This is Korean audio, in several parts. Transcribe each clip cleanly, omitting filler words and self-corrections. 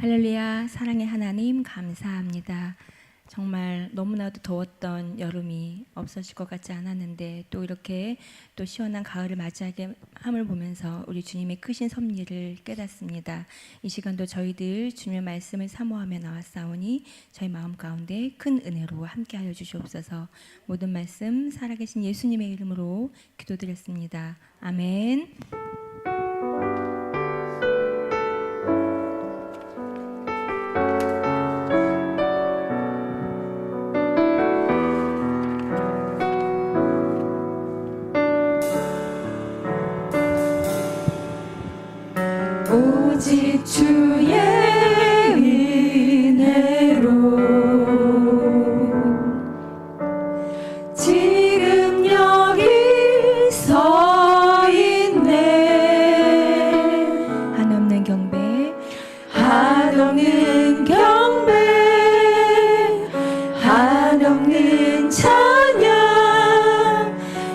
할렐루야. 사랑의 하나님 감사합니다. 정말 너무나도 더웠던 여름이 없어질 것 같지 않았는데 또 이렇게 또 시원한 가을을 맞이하게 함을 보면서 우리 주님의 크신 섭리를 깨닫습니다. 이 시간도 저희들 주님의 말씀을 사모하며 나왔사오니 저희 마음 가운데 큰 은혜로 함께하여 주시옵소서. 모든 말씀 살아계신 예수님의 이름으로 기도드렸습니다. 아멘. 오직 주의 은혜로 지금 여기 서 있네. 한없는 경배 한없는 경배 한없는 찬양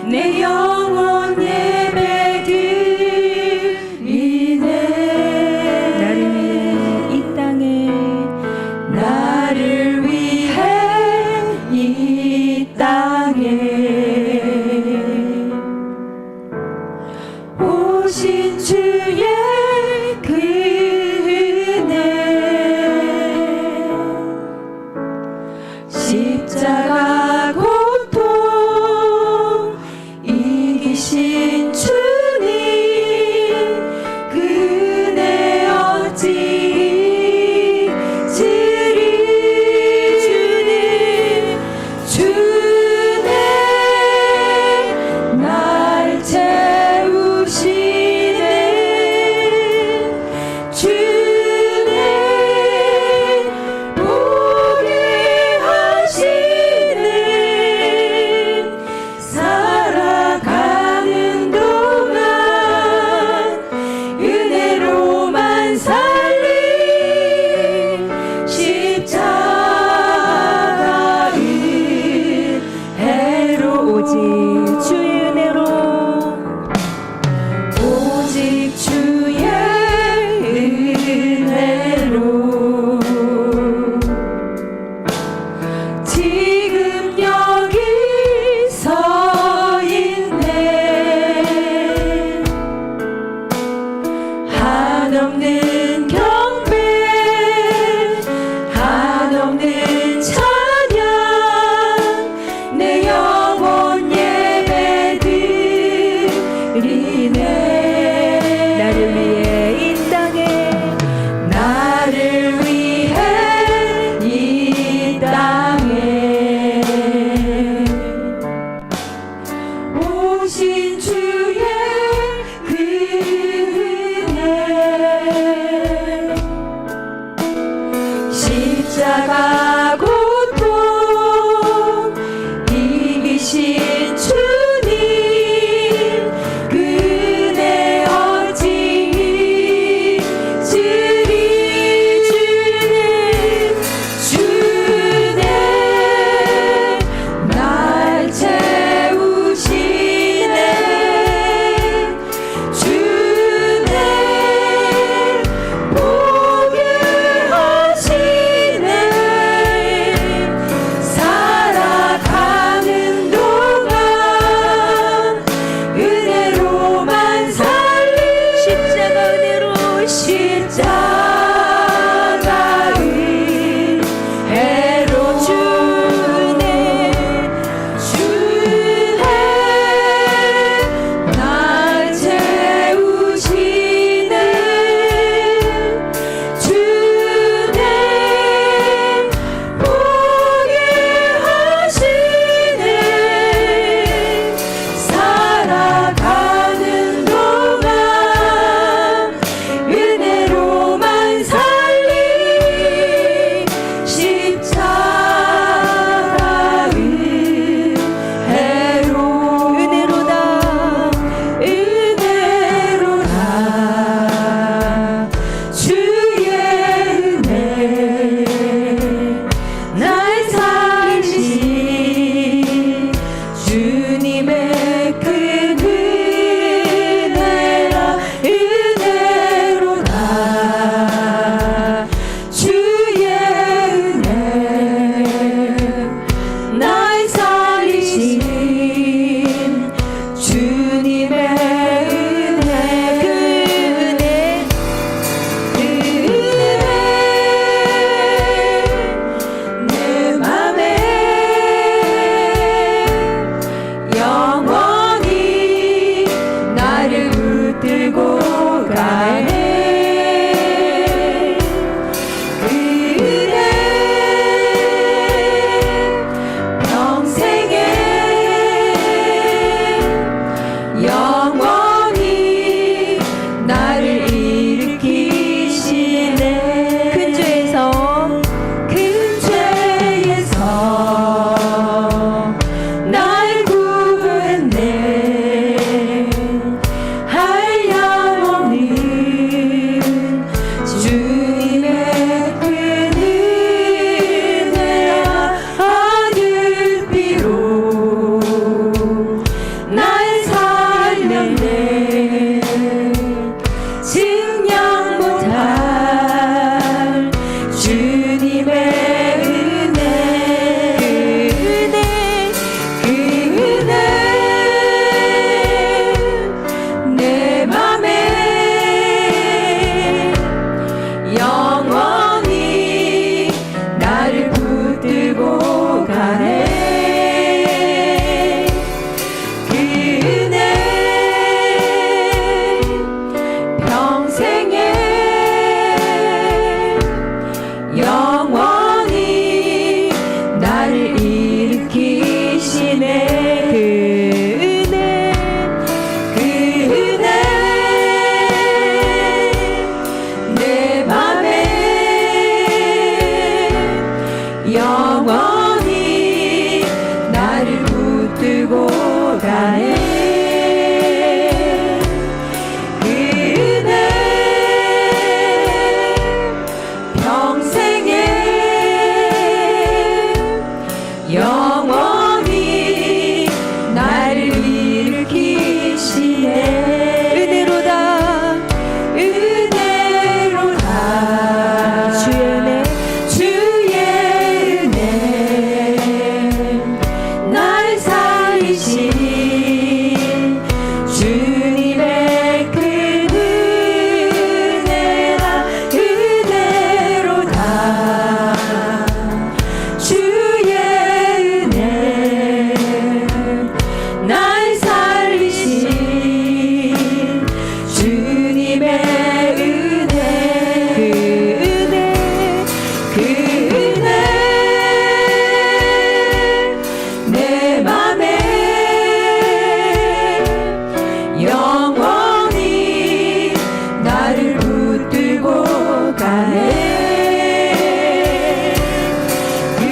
내 영혼 나를 위해 이 땅에 오신 주의 그 은혜 영원히 나를 붙들고 가네. 그 은혜 평생에 영원히 나를 일으키시네. 그 은혜 내 맘에 영원히 나를 붙들고 가네. 그 은혜 평생에 영원히 나를 일으키시네. 은혜로다 은혜로다 주의 은혜 날 살리신 주님의 그 은혜라. 은혜로다 주의 은혜 날 살리신 주님의 은혜. 그 은혜 내 맘에 영원히 나를 붙들고 가네. 그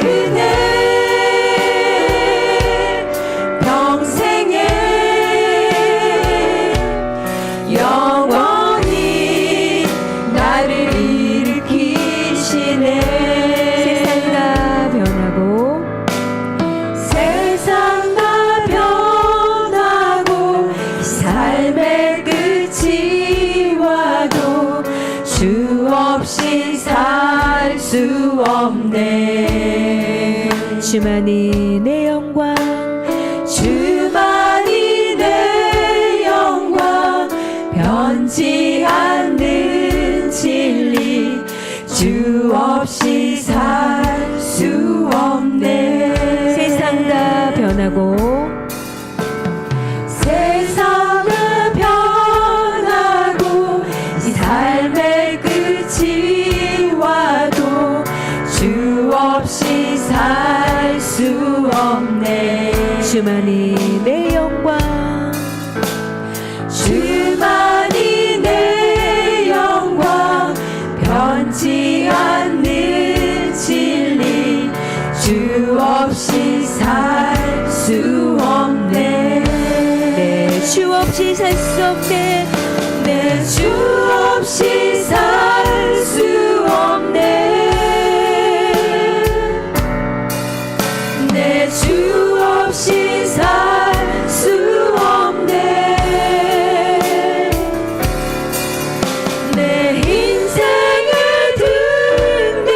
은혜 평생에 영원히 나를 일으키시네. 세상 다 변하고 삶의 끝이 와도 주 없이 살 수 없네. 주만이 내 영광 주만이 내 영광 변치 않는 진리 주 없이 살 수 없네. 세상 다 변하고 세상은 변하고 이 삶의 끝이 와도 주 없이 살 수 없네. 주만이 내 영광 주만이 내 영광 변치 않는 진리 주 없이 살 수 없네. 주 없이 살 수 없네. 내 주 없이 살 수 없네. 내 주 없이 살 수 없네. 내 인생의 등대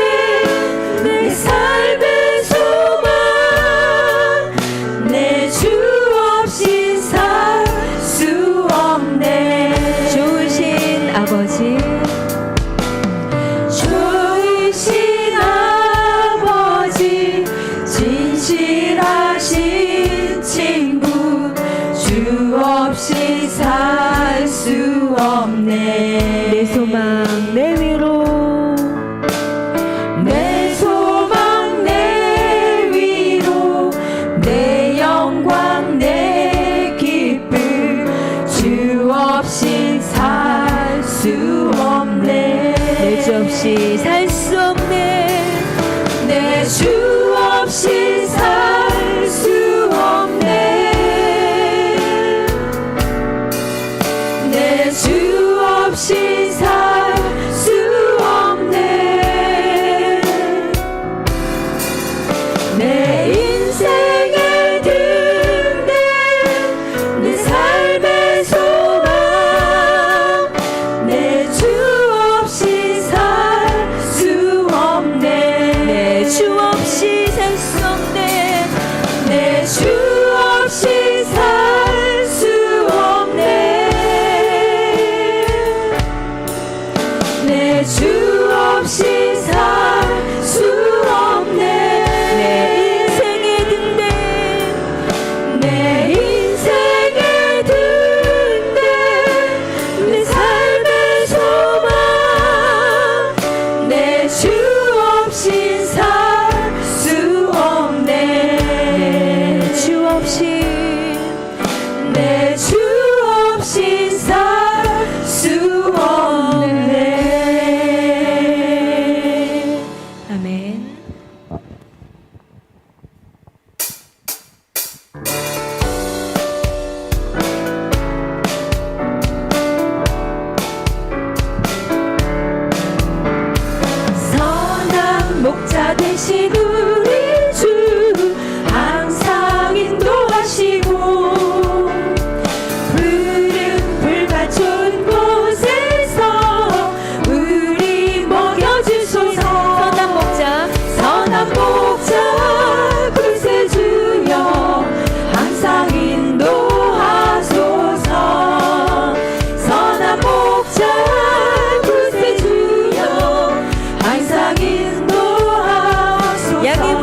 내 삶의 소망 내 주 없이 살 수 없네. 좋으신 아버지 좋으신 아버지 진실하신 친구 주 없이 살 수 없네. 내 소망 내 위로 내 소망 내 위로 내 영광 내 기쁨 주 없이 살 수 없네. 내 주 없이 살 수 없네. 내 주 없이 살 수 없네. 내 주 없이 살 수 없네. 내 인생의 등대 내 삶의 소망 내 주 없이 살 수 없네. 내 주 없이 없이 살 수 없네. 내 인생의 등대 내 인생의 등대 내 삶의 소망 내 주 없이 살 수 없네. 주 없이 내 주 없이 살 수 없네. 아멘. 선한 목자 되신 우리 주 항상 인도하시고 푸른 불밭 좋은 곳에서 우리 먹여주소서. 선한 목자 구세주여 항상 인도하소서. 선한 목자 구세주여 항상 인도하소서. 양의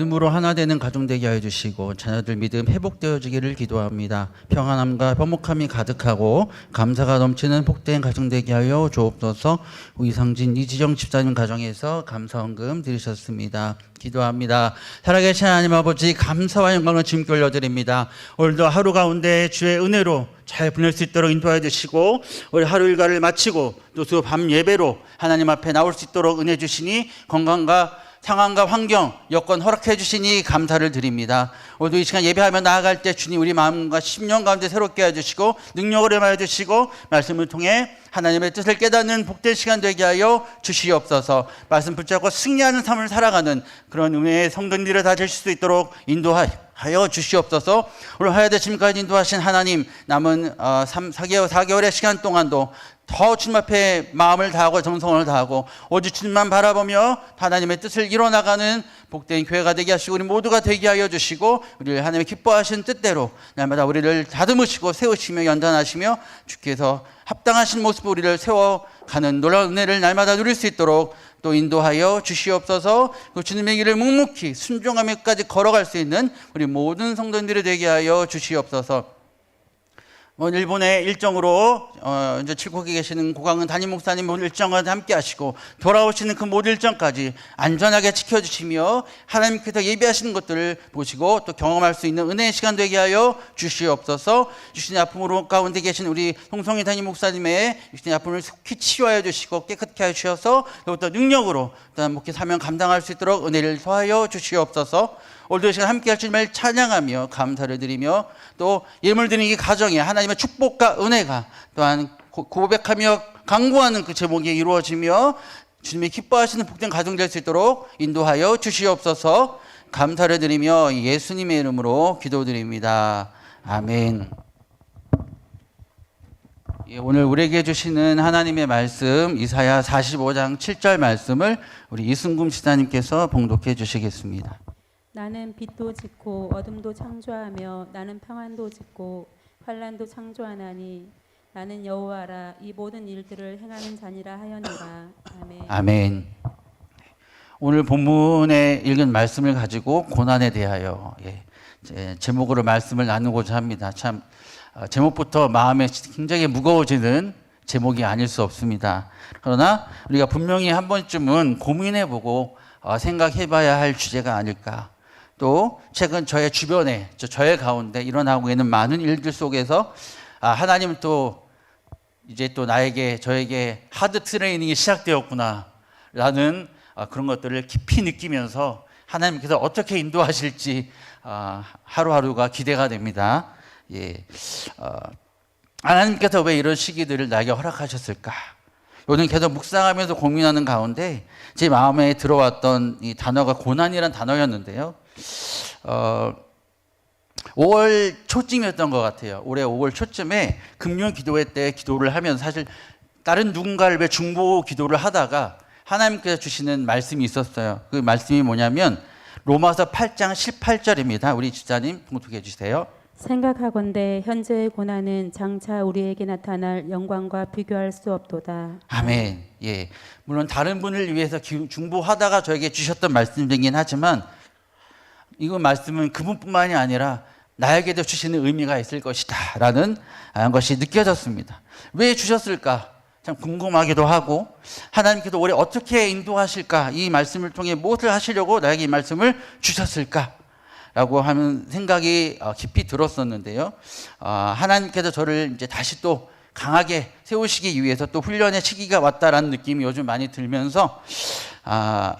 믿음으로 하나 되는 가정 되게 하여 주시고 자녀들 믿음 회복되어지기를 기도합니다. 평안함과 화목함이 가득하고 감사가 넘치는 복된 가정 되게 하여 주옵소서. 이상진 이지정 집사님 가정에서 감사헌금 드리셨습니다. 기도합니다. 살아계신 하나님 아버지, 감사와 영광을 주님께 올려드립니다. 오늘도 하루 가운데 주의 은혜로 잘 보낼 수 있도록 인도하여 주시고, 우리 하루 일과를 마치고 또 주 밤 예배로 하나님 앞에 나올 수 있도록 은혜 주시니 건강과 상황과 환경, 여건 허락해 주시니 감사를 드립니다. 오늘도 이 시간 예배하며 나아갈 때 주님 우리 마음과 심령 가운데 새롭게 해주시고 능력을 임하여 주시고 말씀을 통해 하나님의 뜻을 깨닫는 복된 시간 되게 하여 주시옵소서. 말씀 붙잡고 승리하는 삶을 살아가는 그런 은혜의 성도님들을 다 되실 수 있도록 인도하여 주시옵소서. 오늘 하야대 지금까지 인도하신 하나님, 남은 4개월의 시간 동안도 더 주님 앞에 마음을 다하고 정성을 다하고 오직 주님만 바라보며 하나님의 뜻을 이뤄나가는 복된 교회가 되게 하시고 우리 모두가 되게 하여 주시고, 우리를 하나님의 기뻐하신 뜻대로 날마다 우리를 다듬으시고 세우시며 연단하시며 주께서 합당하신 모습으로 우리를 세워가는 놀라운 은혜를 날마다 누릴 수 있도록 또 인도하여 주시옵소서. 그 주님의 길을 묵묵히 순종하며까지 걸어갈 수 있는 우리 모든 성도님들이 되게 하여 주시옵소서. 일본의 일정으로 이제 칠곡에 계시는 고강은 담임 목사님 모든 일정과 함께 하시고 돌아오시는 그 모든 일정까지 안전하게 지켜주시며 하나님께서 예비하시는 것들을 보시고 또 경험할 수 있는 은혜의 시간 되게 하여 주시옵소서. 주신의 아픔으로 가운데 계신 우리 송성희 담임 목사님의 주신의 아픔을 속히 치유하여 주시고 깨끗게 하여 주셔서 또 능력으로 또 목회 사명 감당할 수 있도록 은혜를 더하여 주시옵소서. 오늘도 이 시간 함께 할 주님을 찬양하며 감사를 드리며 또 예물 드리는 이 가정에 하나님의 축복과 은혜가 또한 고백하며 강구하는 그 제목이 이루어지며 주님이 기뻐하시는 복된 가정 될 수 있도록 인도하여 주시옵소서. 감사를 드리며 예수님의 이름으로 기도드립니다. 아멘. 오늘 우리에게 주시는 하나님의 말씀 이사야 45장 7절 말씀을 우리 이승금 시사님께서 봉독해 주시겠습니다. 나는 빛도 짓고 어둠도 창조하며 나는 평안도 짓고 환란도 창조하나니 나는 여호와라. 이 모든 일들을 행하는 자니라 하였노라. 아멘. 아멘. 오늘 본문에 읽은 말씀을 가지고 고난에 대하여 제목으로 말씀을 나누고자 합니다. 참 제목부터 마음에 굉장히 무거워지는 제목이 아닐 수 없습니다. 그러나 우리가 분명히 한 번쯤은 고민해보고 생각해봐야 할 주제가 아닐까. 또 최근 저의 주변에 저의 가운데 일어나고 있는 많은 일들 속에서 하나님은 또 이제 또 저에게 하드 트레이닝이 시작되었구나 라는 그런 것들을 깊이 느끼면서 하나님께서 어떻게 인도하실지 하루하루가 기대가 됩니다. 하나님께서 왜 이런 시기들을 나에게 허락하셨을까? 요즘 계속 묵상하면서 고민하는 가운데 제 마음에 들어왔던 이 단어가 고난이란 단어였는데요. 5월 초쯤이었던 것 같아요. 올해 5월 초쯤에 금요 기도회 때 기도를 하면서 사실 다른 누군가를 위해 중보 기도를 하다가 하나님께서 주시는 말씀이 있었어요. 그 말씀이 뭐냐면 로마서 8장 18절입니다. 우리 집사님 봉독해 주세요. 생각하건대 현재의 고난은 장차 우리에게 나타날 영광과 비교할 수 없도다. 아멘. 물론 다른 분을 위해서 중보하다가 저에게 주셨던 말씀이긴 하지만 이거 말씀은 그분뿐만이 아니라 나에게도 주시는 의미가 있을 것이다 라는 것이 느껴졌습니다. 왜 주셨을까? 참 궁금하기도 하고 하나님께서 올해 어떻게 인도하실까? 이 말씀을 통해 무엇을 하시려고 나에게 이 말씀을 주셨을까? 라고 하는 생각이 깊이 들었었는데요. 하나님께서 저를 이제 다시 또 강하게 세우시기 위해서 또 훈련의 시기가 왔다라는 느낌이 요즘 많이 들면서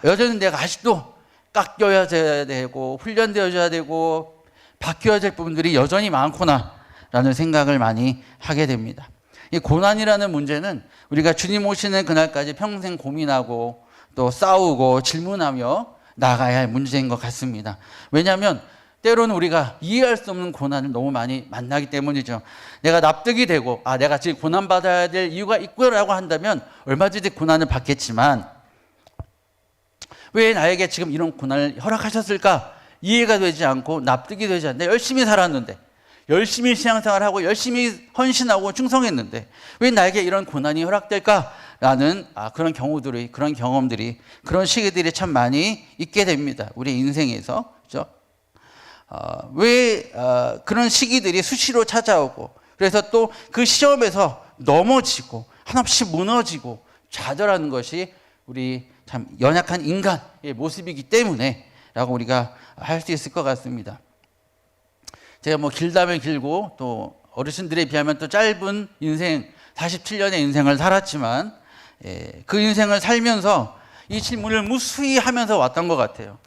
여전히 내가 아직도 깎여야 되고 훈련되어져야 되고 바뀌어야 될 부분들이 여전히 많구나라는 생각을 많이 하게 됩니다. 이 고난이라는 문제는 우리가 주님 오시는 그날까지 평생 고민하고 또 싸우고 질문하며 나가야 할 문제인 것 같습니다. 왜냐하면 때로는 우리가 이해할 수 없는 고난을 너무 많이 만나기 때문이죠. 내가 납득이 되고 내가 지금 고난받아야 될 이유가 있구나라고 한다면 얼마든지 고난을 받겠지만 왜 나에게 지금 이런 고난을 허락하셨을까? 이해가 되지 않고 납득이 되지 않는데 열심히 살았는데 열심히 신앙생활하고 열심히 헌신하고 충성했는데 왜 나에게 이런 고난이 허락될까? 라는 그런 경우들이, 그런 경험들이, 그런 시기들이 참 많이 있게 됩니다. 우리 인생에서. 그죠? 왜 그런 시기들이 수시로 찾아오고, 그래서 또 그 시험에서 넘어지고 한없이 무너지고 좌절하는 것이 우리 참 연약한 인간의 모습이기 때문에 라고 우리가 할 수 있을 것 같습니다. 제가 뭐 길다면 길고 또 어르신들에 비하면 또 짧은 인생, 47년의 인생을 살았지만 그 인생을 살면서 이 질문을 무수히 하면서 왔던 것 같아요.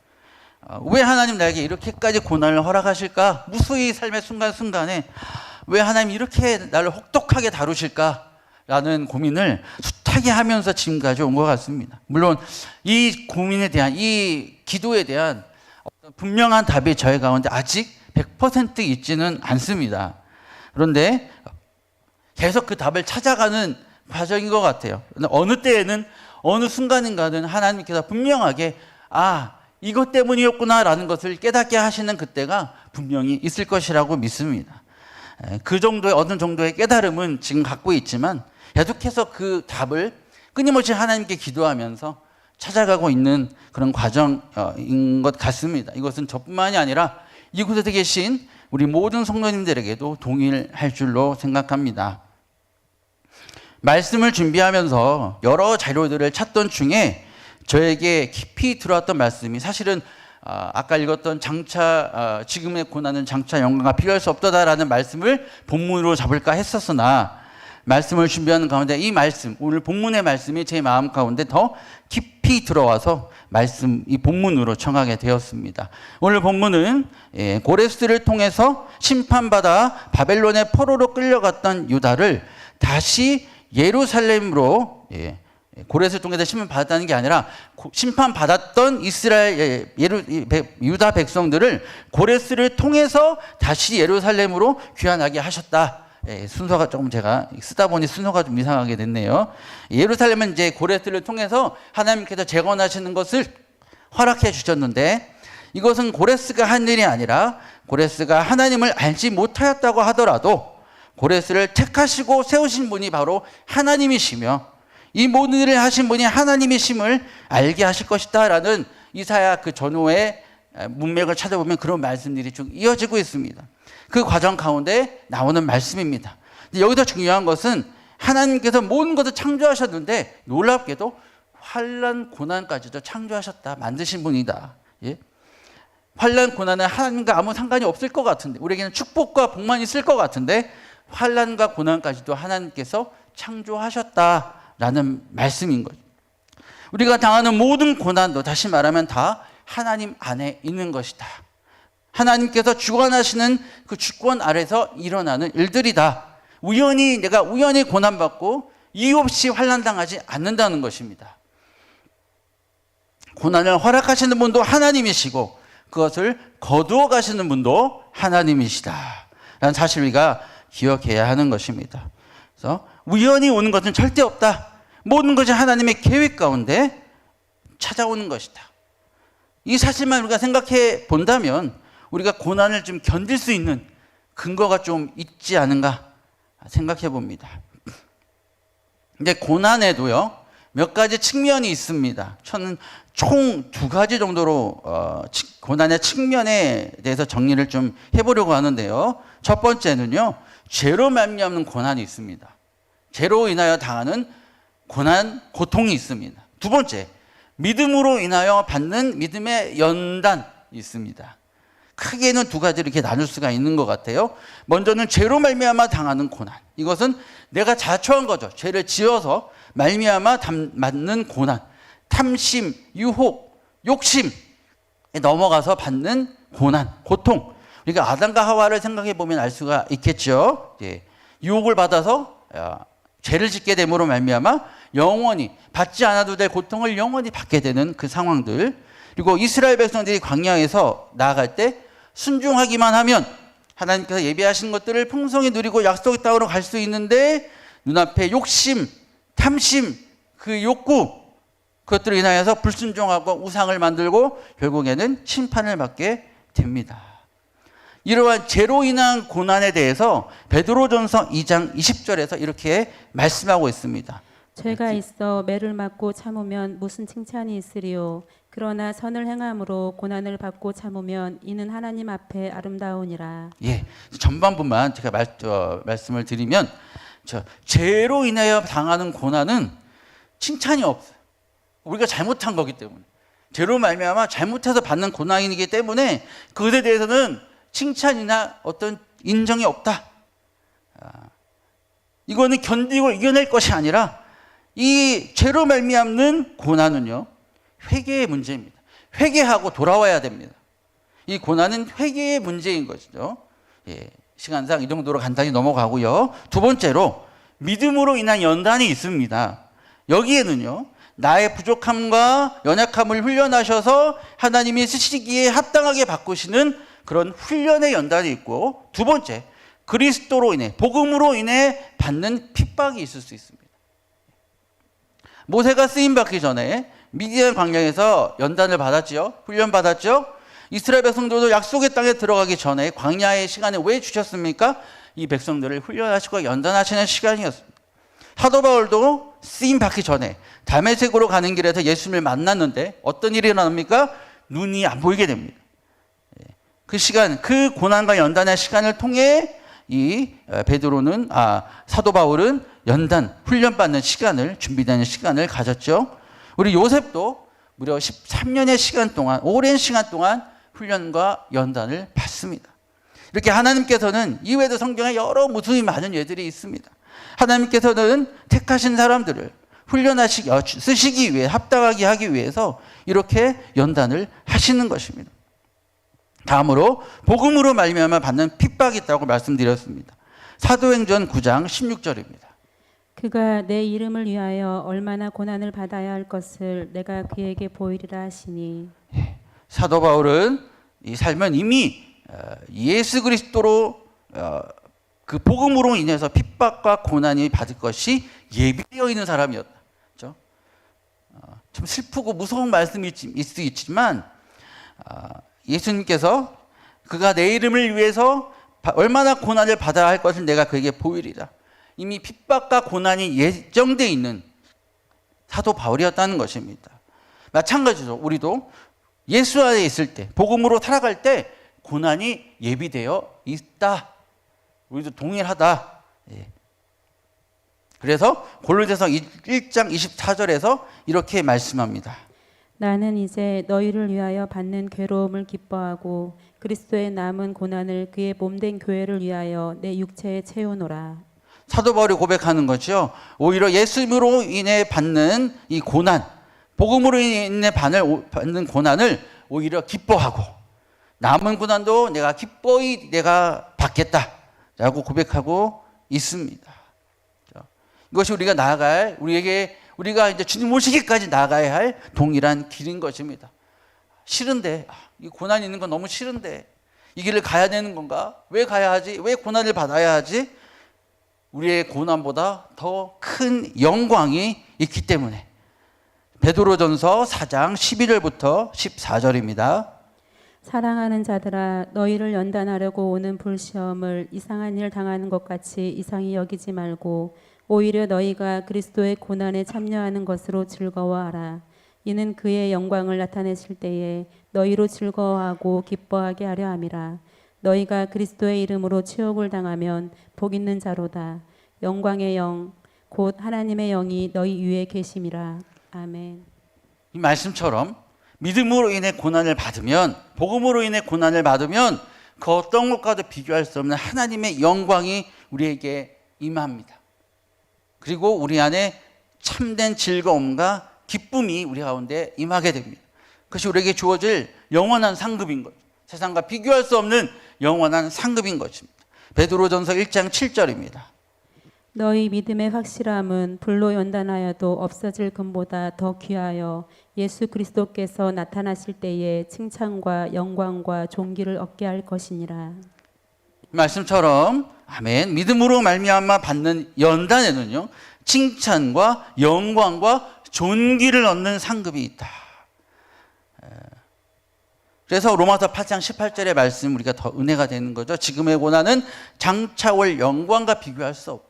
왜 하나님 나에게 이렇게까지 고난을 허락하실까? 무수히 삶의 순간순간에 왜 하나님 이렇게 나를 혹독하게 다루실까? 라는 고민을 숱하게 하면서 지금까지 온 것 같습니다. 물론 이 고민에 대한, 이 기도에 대한 분명한 답이 저희 가운데 아직 100% 있지는 않습니다. 그런데 계속 그 답을 찾아가는 과정인 것 같아요. 어느 때에는, 어느 순간인가는 하나님께서 분명하게 이것 때문이었구나라는 것을 깨닫게 하시는 그때가 분명히 있을 것이라고 믿습니다. 그 정도의, 어느 정도의 깨달음은 지금 갖고 있지만 계속해서 그 답을 끊임없이 하나님께 기도하면서 찾아가고 있는 그런 과정인 것 같습니다. 이것은 저뿐만이 아니라 이곳에 계신 우리 모든 성도님들에게도 동일할 줄로 생각합니다. 말씀을 준비하면서 여러 자료들을 찾던 중에 저에게 깊이 들어왔던 말씀이, 사실은 아까 읽었던 지금의 고난은 장차 영광과 비교할 수 없다라는 말씀을 본문으로 잡을까 했었으나, 말씀을 준비하는 가운데 이 말씀, 오늘 본문의 말씀이 제 마음 가운데 더 깊이 들어와서 이 본문으로 청하게 되었습니다. 오늘 본문은 고레스를 통해서 심판받아 바벨론의 포로로 끌려갔던 유다를 다시 예루살렘으로, 고레스를 통해서 심판받았다는 게 아니라 심판받았던 이스라엘 유다 백성들을 고레스를 통해서 다시 예루살렘으로 귀환하게 하셨다. 순서가 조금 제가 쓰다 보니 순서가 좀 이상하게 됐네요. 예루살렘은 이제 고레스를 통해서 하나님께서 재건하시는 것을 허락해 주셨는데, 이것은 고레스가 한 일이 아니라 고레스가 하나님을 알지 못하였다고 하더라도 고레스를 택하시고 세우신 분이 바로 하나님이시며 이 모든 일을 하신 분이 하나님이심을 알게 하실 것이다 라는 이사야 그 전후의 문맥을 찾아보면 그런 말씀들이 쭉 이어지고 있습니다. 그 과정 가운데 나오는 말씀입니다. 여기서 중요한 것은 하나님께서 모든 것을 창조하셨는데 놀랍게도 환난 고난까지도 창조하셨다, 만드신 분이다. 환난 고난은 하나님과 아무 상관이 없을 것 같은데, 우리에게는 축복과 복만 있을 것 같은데 환난과 고난까지도 하나님께서 창조하셨다라는 말씀인 거죠. 우리가 당하는 모든 고난도 다시 말하면 다 하나님 안에 있는 것이다. 하나님께서 주관하시는 그 주권 아래서 일어나는 일들이다. 내가 우연히 고난받고 이유 없이 환난당하지 않는다는 것입니다. 고난을 허락하시는 분도 하나님이시고 그것을 거두어 가시는 분도 하나님이시다 라는 사실을 우리가 기억해야 하는 것입니다. 그래서 우연히 오는 것은 절대 없다. 모든 것이 하나님의 계획 가운데 찾아오는 것이다. 이 사실만 우리가 생각해 본다면 우리가 고난을 좀 견딜 수 있는 근거가 좀 있지 않은가 생각해 봅니다. 근데 고난에도요, 몇 가지 측면이 있습니다. 저는 총 2가지 정도로 고난의 측면에 대해서 정리를 좀 해보려고 하는데요. 첫 번째는요, 죄로 말미암는 고난이 있습니다. 죄로 인하여 당하는 고통이 있습니다. 두 번째, 믿음으로 인하여 받는 믿음의 연단이 있습니다. 크게는 2가지로 이렇게 나눌 수가 있는 것 같아요. 먼저는 죄로 말미암아 당하는 고난. 이것은 내가 자초한 거죠. 죄를 지어서 말미암아 받는 고난. 탐심, 유혹, 욕심에 넘어가서 받는 고난, 고통. 우리가 아담과 하와를 생각해 보면 알 수가 있겠죠. 유혹을 받아서 죄를 짓게 됨으로 말미암아 영원히 받지 않아도 될 고통을 영원히 받게 되는 그 상황들. 그리고 이스라엘 백성들이 광야에서 나아갈 때 순종하기만 하면 하나님께서 예비하신 것들을 풍성히 누리고 약속의 땅으로 갈 수 있는데, 눈앞에 욕심, 탐심, 그 욕구, 그것들로 인하여서 불순종하고 우상을 만들고 결국에는 심판을 받게 됩니다. 이러한 죄로 인한 고난에 대해서 베드로전서 2장 20절에서 이렇게 말씀하고 있습니다. 죄가 있어 매를 맞고 참으면 무슨 칭찬이 있으리요. 그러나 선을 행함으로 고난을 받고 참으면 이는 하나님 앞에 아름다우니라. 예, 전반부만 제가 말씀을 드리면 죄로 인하여 당하는 고난은 칭찬이 없어요. 우리가 잘못한 거기 때문에. 죄로 말미암아 잘못해서 받는 고난이기 때문에 그것에 대해서는 칭찬이나 어떤 인정이 없다. 이거는 견디고 이겨낼 것이 아니라 이 죄로 말미암는 고난은요, 회개의 문제입니다. 회개하고 돌아와야 됩니다. 이 고난은 회개의 문제인 것이죠. 예, 시간상 이 정도로 간단히 넘어가고요. 두 번째로 믿음으로 인한 연단이 있습니다. 여기에는요, 나의 부족함과 연약함을 훈련하셔서 하나님이 쓰시기에 합당하게 바꾸시는 그런 훈련의 연단이 있고, 두 번째, 그리스도로 인해, 복음으로 인해 받는 핍박이 있을 수 있습니다. 모세가 쓰임받기 전에 미디안 광야에서 연단을 받았지요. 훈련 받았죠. 이스라엘 백성들도 약속의 땅에 들어가기 전에 광야의 시간을 왜 주셨습니까? 이 백성들을 훈련하시고 연단하시는 시간이었습니다. 사도 바울도 쓰임받기 전에 다메섹으로 가는 길에서 예수님을 만났는데 어떤 일이 일어납니까? 눈이 안 보이게 됩니다. 그 시간, 그 고난과 연단의 시간을 통해 이 베드로는 사도 바울은 연단, 훈련받는 시간을, 준비되는 시간을 가졌죠. 우리 요셉도 무려 13년의 시간 동안, 오랜 시간 동안 훈련과 연단을 받습니다. 이렇게 하나님께서는 이외에도 성경에 여러 모습이 많은 예들이 있습니다. 하나님께서는 택하신 사람들을 훈련하시기, 쓰시기 위해, 합당하게 하기 위해서 이렇게 연단을 하시는 것입니다. 다음으로 복음으로 말미암아 받는 핍박이 있다고 말씀드렸습니다. 사도행전 9장 16절입니다. 그가 내 이름을 위하여 얼마나 고난을 받아야 할 것을 내가 그에게 보이리라 하시니. 사도 바울은 이 삶은 이미 예수 그리스도로 그 복음으로 인해서 핍박과 고난이 받을 것이 예비되어 있는 사람이었다. 그렇죠? 좀 슬프고 무서운 말씀이 있을 수 있지만 예수님께서 그가 내 이름을 위해서 얼마나 고난을 받아야 할 것을 내가 그에게 보이리라. 이미 핍박과 고난이 예정되어 있는 사도 바울이었다는 것입니다. 마찬가지로 우리도 예수 안에 있을 때, 복음으로 살아갈 때 고난이 예비되어 있다. 우리도 동일하다. 예. 그래서 골로새서 1장 24절에서 이렇게 말씀합니다. 나는 이제 너희를 위하여 받는 괴로움을 기뻐하고 그리스도의 남은 고난을 그의 몸된 교회를 위하여 내 육체에 채우노라. 사도 바울이 고백하는 거죠. 오히려 예수님으로 인해 받는 이 고난, 복음으로 인해 받는 고난을 오히려 기뻐하고 남은 고난도 내가 기뻐히 내가 받겠다라고 고백하고 있습니다. 이것이 우리가 나아갈, 우리가 이제 주님 오시기까지 나아가야 할 동일한 길인 것입니다. 싫은데, 이 고난이 있는 건 너무 싫은데 이 길을 가야 되는 건가? 왜 가야 하지? 왜 고난을 받아야 하지? 우리의 고난보다 더 큰 영광이 있기 때문에. 베드로전서 4장 11절부터 14절입니다. 사랑하는 자들아, 너희를 연단하려고 오는 불시험을 이상한 일 당하는 것 같이 이상히 여기지 말고 오히려 너희가 그리스도의 고난에 참여하는 것으로 즐거워하라. 이는 그의 영광을 나타내실 때에 너희로 즐거워하고 기뻐하게 하려 함이라. 너희가 그리스도의 이름으로 치욕을 당하면 복 있는 자로다. 영광의 영, 곧 하나님의 영이 너희 위에 계심이라. 아멘. 이 말씀처럼 믿음으로 인해 고난을 받으면, 복음으로 인해 고난을 받으면 그 어떤 것과도 비교할 수 없는 하나님의 영광이 우리에게 임합니다. 그리고 우리 안에 참된 즐거움과 기쁨이 우리 가운데 임하게 됩니다. 그것이 우리에게 주어질 영원한 상급인 거죠. 세상과 비교할 수 없는 영원한 상급인 것입니다. 베드로전서 1장 7절입니다. 너희 믿음의 확실함은 불로 연단하여도 없어질 금보다 더 귀하여 예수 그리스도께서 나타나실 때에 칭찬과 영광과 존귀를 얻게 할 것이니라. 말씀처럼 아멘. 믿음으로 말미암아 받는 연단에는요, 칭찬과 영광과 존귀를 얻는 상급이 있다. 그래서 로마서 8장 18절의 말씀 우리가 더 은혜가 되는 거죠. 지금의 고난은 장차 올 영광과 비교할 수 없다.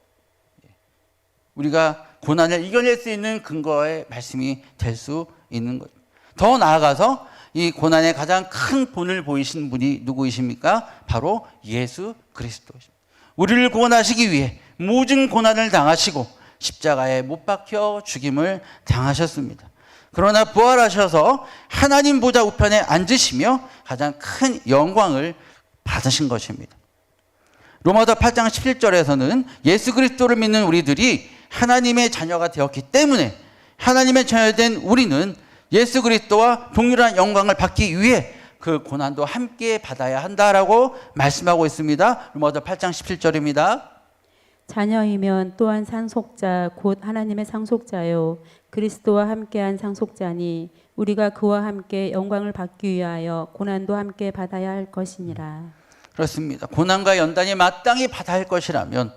우리가 고난을 이겨낼 수 있는 근거의 말씀이 될 수 있는 거죠. 더 나아가서 이 고난의 가장 큰 본을 보이신 분이 누구이십니까? 바로 예수 그리스도십니다. 우리를 구원하시기 위해 모든 고난을 당하시고 십자가에 못 박혀 죽임을 당하셨습니다. 그러나 부활하셔서 하나님 보좌 우편에 앉으시며 가장 큰 영광을 받으신 것입니다. 로마서 8장 11절에서는 예수 그리스도를 믿는 우리들이 하나님의 자녀가 되었기 때문에 하나님의 자녀된 우리는 예수 그리스도와 동일한 영광을 받기 위해 그 고난도 함께 받아야 한다라고 말씀하고 있습니다. 로마서 8장 17절입니다. 자녀이면 또한 상속자 곧 하나님의 상속자요 그리스도와 함께한 상속자니 우리가 그와 함께 영광을 받기 위하여 고난도 함께 받아야 할 것이니라. 그렇습니다. 고난과 연단이 마땅히 받아야 할 것이라면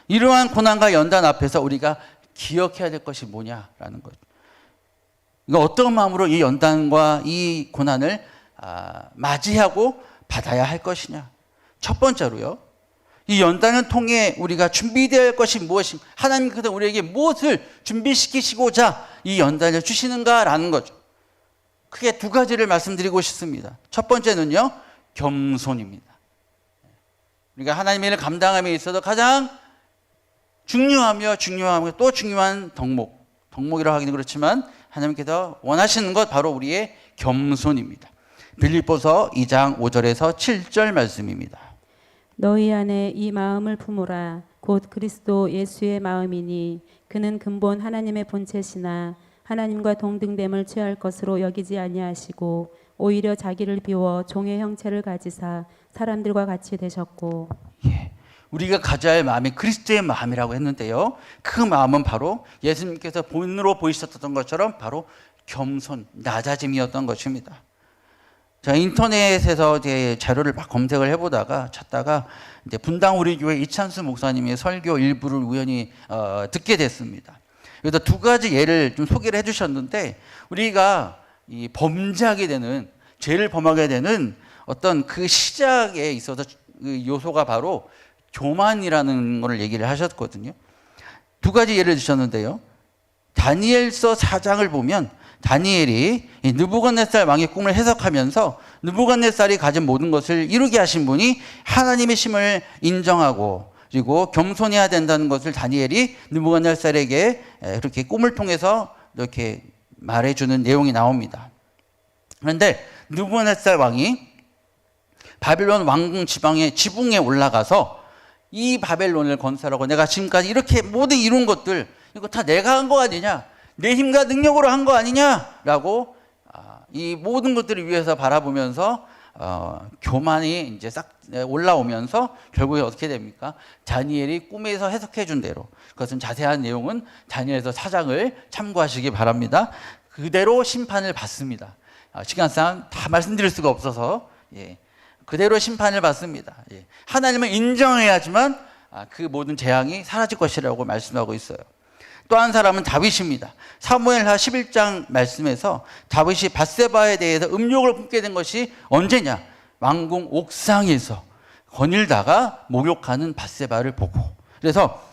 이러한 고난과 연단 앞에서 우리가 기억해야 될 것이 뭐냐라는 거죠. 이거 어떤 마음으로 이 연단과 이 고난을 맞이하고 받아야 할 것이냐. 첫 번째로요. 이 연단을 통해 우리가 준비되어야 할 것이 무엇인가. 하나님께서 우리에게 무엇을 준비시키시고자 이 연단을 주시는가라는 거죠. 크게 두 가지를 말씀드리고 싶습니다. 첫 번째는요. 겸손입니다. 우리가 하나님의 일을 감당함에 있어서 가장 중요하며 또 중요한 덕목이라고 하기는 그렇지만 하나님께서 원하시는 것 바로 우리의 겸손입니다. 빌립보서 2장 5절에서 7절 말씀입니다. 너희 안에 이 마음을 품으라 곧 그리스도 예수의 마음이니 그는 근본 하나님의 본체시나 하나님과 동등됨을 취할 것으로 여기지 아니하시고 오히려 자기를 비워 종의 형체를 가지사 사람들과 같이 되셨고. 예, 우리가 가져야 할 마음이 그리스도의 마음이라고 했는데요. 그 마음은 바로 예수님께서 본으로 보이셨던 것처럼 바로 겸손, 낮아짐이었던 것입니다. 제가 인터넷에서 이제 자료를 막 검색을 해보다가 찾다가 이제 분당 우리 교회 이찬수 목사님의 설교 일부를 우연히 듣게 됐습니다. 여기서 두 가지 예를 좀 소개를 해주셨는데 우리가 이 범죄하게 되는 죄를 범하게 되는 어떤 그 시작에 있어서 그 요소가 바로 교만이라는 것을 얘기를 하셨거든요. 두 가지 예를 드셨는데요. 다니엘서 4장을 보면 다니엘이 느부갓네살 왕의 꿈을 해석하면서 느부갓네살이 가진 모든 것을 이루게 하신 분이 하나님의 심을 인정하고 그리고 겸손해야 된다는 것을 다니엘이 느부갓네살에게 이렇게 꿈을 통해서 이렇게 말해주는 내용이 나옵니다. 그런데 느부갓네살 왕이 바벨론 왕궁 지붕에 올라가서 이 바벨론을 건설하고 내가 지금까지 이렇게 모든 이룬 것들 이거 다 내가 한 거 아니냐, 내 힘과 능력으로 한 거 아니냐라고 이 모든 것들을 위해서 바라보면서 교만이 이제 싹 올라오면서 결국에 어떻게 됩니까? 다니엘이 꿈에서 해석해 준 대로, 그것은 자세한 내용은 다니엘서 4장을 참고하시기 바랍니다. 그대로 심판을 받습니다. 시간상 다 말씀드릴 수가 없어서 그대로 심판을 받습니다. 하나님을 인정해야지만 그 모든 재앙이 사라질 것이라고 말씀하고 있어요. 또 한 사람은 다윗입니다. 사무엘하 11장 말씀에서 다윗이 밧세바에 대해서 음욕을 품게 된 것이 언제냐? 왕궁 옥상에서 거닐다가 목욕하는 밧세바를 보고. 그래서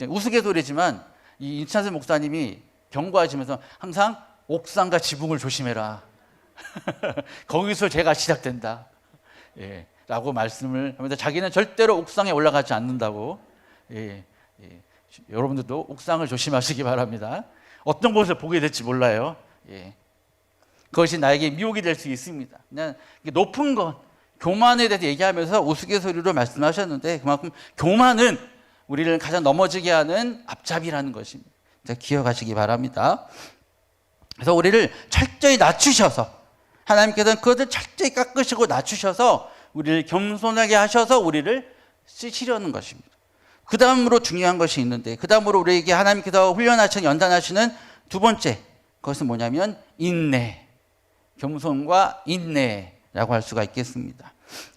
우스갯소리지만 이 이찬수 목사님이 경고하시면서 항상 옥상과 지붕을 조심해라. 거기서 죄가 시작된다. 라고 말씀을 하면서 자기는 절대로 옥상에 올라가지 않는다고. 여러분들도 옥상을 조심하시기 바랍니다. 어떤 곳을 보게 될지 몰라요. 그것이 나에게 미혹이 될 수 있습니다. 그냥 높은 것, 교만에 대해서 얘기하면서 우스갯소리로 말씀하셨는데 그만큼 교만은 우리를 가장 넘어지게 하는 앞잡이라는 것입니다. 기억하시기 바랍니다. 그래서 우리를 철저히 낮추셔서 하나님께서는 그것을 철저히 깎으시고 낮추셔서 우리를 겸손하게 하셔서 우리를 쓰시려는 것입니다. 그 다음으로 중요한 것이 있는데 그 다음으로 우리에게 하나님께서 훈련하시는 연단하시는 두 번째 그것은 뭐냐면 인내, 겸손과 인내라고 할 수가 있겠습니다.